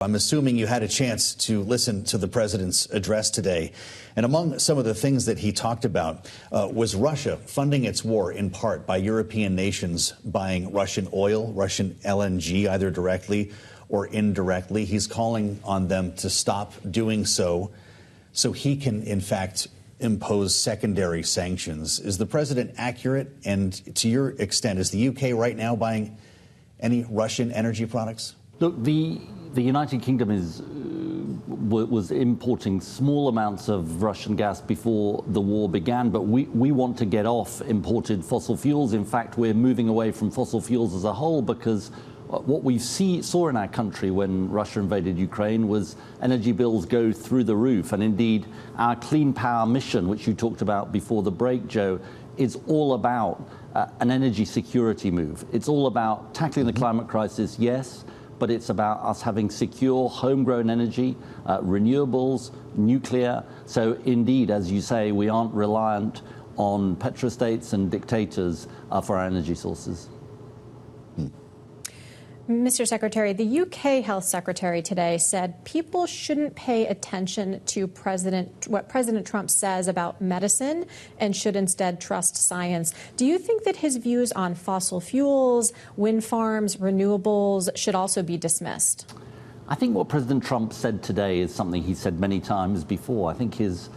I'm assuming you had a chance to listen to the president's address today. And among some of the things that he talked about was Russia funding its war in part by European nations buying Russian oil, Russian LNG, either directly or indirectly. He's calling on them to stop doing so he can, in fact, impose secondary sanctions. Is the president accurate? And to your extent, is the UK right now buying any Russian energy products? Look, the United Kingdom was importing small amounts of Russian gas before the war began, but we want to get off imported fossil fuels. In fact, we're moving away from fossil fuels as a whole because what we saw in our country when Russia invaded Ukraine was energy bills go through the roof. And indeed, our clean power mission, which you talked about before the break, Joe, is all about an energy security move. It's all about tackling the climate crisis, yes, but it's about us having secure, homegrown energy, renewables, nuclear. So indeed, as you say, we aren't reliant on petrostates and dictators for our energy sources. Mr. Secretary, the UK Health Secretary today said people shouldn't pay attention to what President Trump says about medicine and should instead trust science. Do you think that his views on fossil fuels, wind farms, renewables should also be dismissed? I think what President Trump said today is something he said many times before. I think his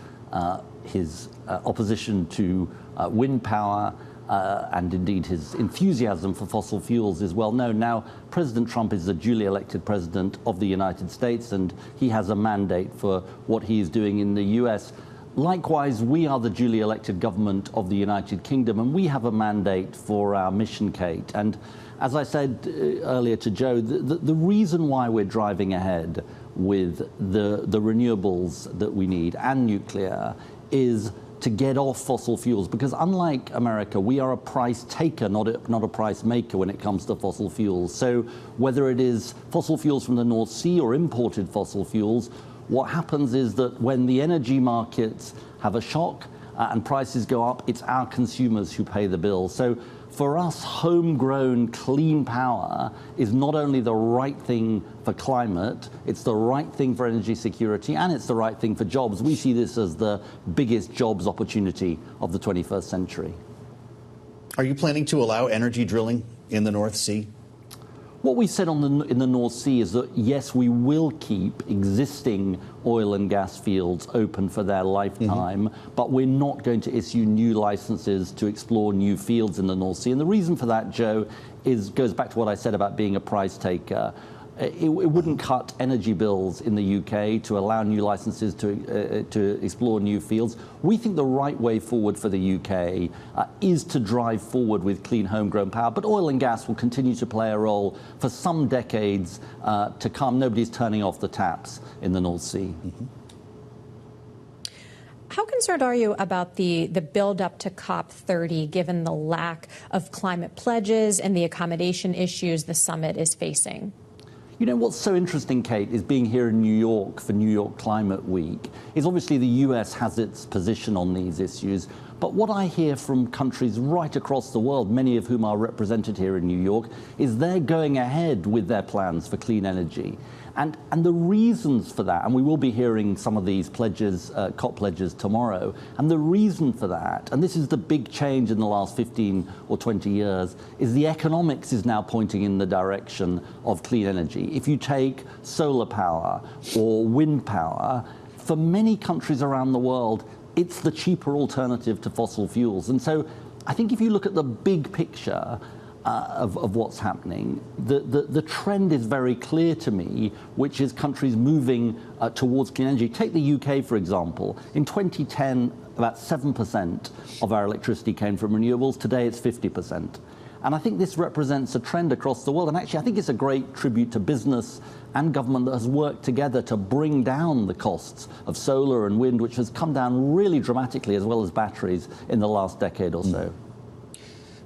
opposition to wind power and indeed his enthusiasm for fossil fuels is well known. Now, President Trump is the duly elected president of the United States, and he has a mandate for what he is doing in the US. Likewise, we are the duly elected government of the United Kingdom, and we have a mandate for our mission, Kate. And as I said earlier to Joe, the reason why we're driving ahead with the renewables that we need and nuclear is to get off fossil fuels, because unlike America, we are a price taker, not a price maker when it comes to fossil fuels. So whether it is fossil fuels from the North Sea or imported fossil fuels, what happens is that when the energy markets have a shock and prices go up, it's our consumers who pay the bill. So for us, homegrown clean power is not only the right thing for climate, it's the right thing for energy security, and it's the right thing for jobs. We see this as the biggest jobs opportunity of the 21st century. Are you planning to allow energy drilling in the North Sea? What we said in the North Sea is that, yes, we will keep existing oil and gas fields open for their lifetime, but we're not going to issue new licenses to explore new fields in the North Sea. And the reason for that, Joe, goes back to what I said about being a price taker. It wouldn't cut energy bills in the UK to allow new licenses to explore new fields. We think the right way forward for the UK is to drive forward with clean homegrown power, but oil and gas will continue to play a role for some decades to come. Nobody's turning off the taps in the North Sea. How concerned are you about the build-up to COP30, given the lack of climate pledges and the accommodation issues the summit is facing? You know, what's so interesting, Kate, is being here in New York for New York Climate Week, is obviously the US has its position on these issues. But what I hear from countries right across the world, many of whom are represented here in New York, is they're going ahead with their plans for clean energy. And the reasons for that, and we will be hearing some of these pledges, COP pledges tomorrow, and the reason for that, and this is the big change in the last 15 or 20 years, is the economics is now pointing in the direction of clean energy. If you take solar power or wind power, for many countries around the world, it's the cheaper alternative to fossil fuels. And so I think if you look at the big picture of what's happening, the trend is very clear to me, which is countries moving towards clean energy. Take the UK, for example. In 2010, about 7% of our electricity came from renewables. Today, it's 50%. And I think this represents a trend across the world. And actually, I think it's a great tribute to business and government that has worked together to bring down the costs of solar and wind, which has come down really dramatically, as well as batteries, in the last decade or so.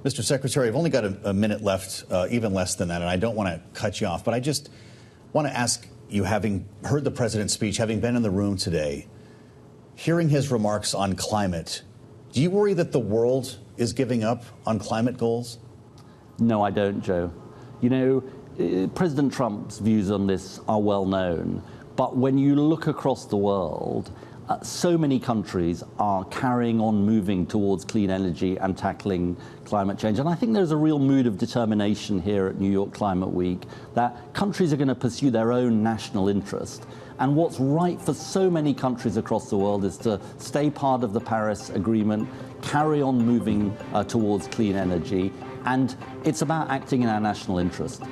Mr. Secretary, I've only got a minute left, even less than that, and I don't want to cut you off, but I just want to ask you, having heard the president's speech, having been in the room today, hearing his remarks on climate, do you worry that the world is giving up on climate goals? No, I don't, Joe. You know, President Trump's views on this are well known, but when you look across the world, so many countries are carrying on moving towards clean energy and tackling climate change. And I think there's a real mood of determination here at New York Climate Week that countries are going to pursue their own national interest. And what's right for so many countries across the world is to stay part of the Paris Agreement, carry on moving towards clean energy, and it's about acting in our national interest.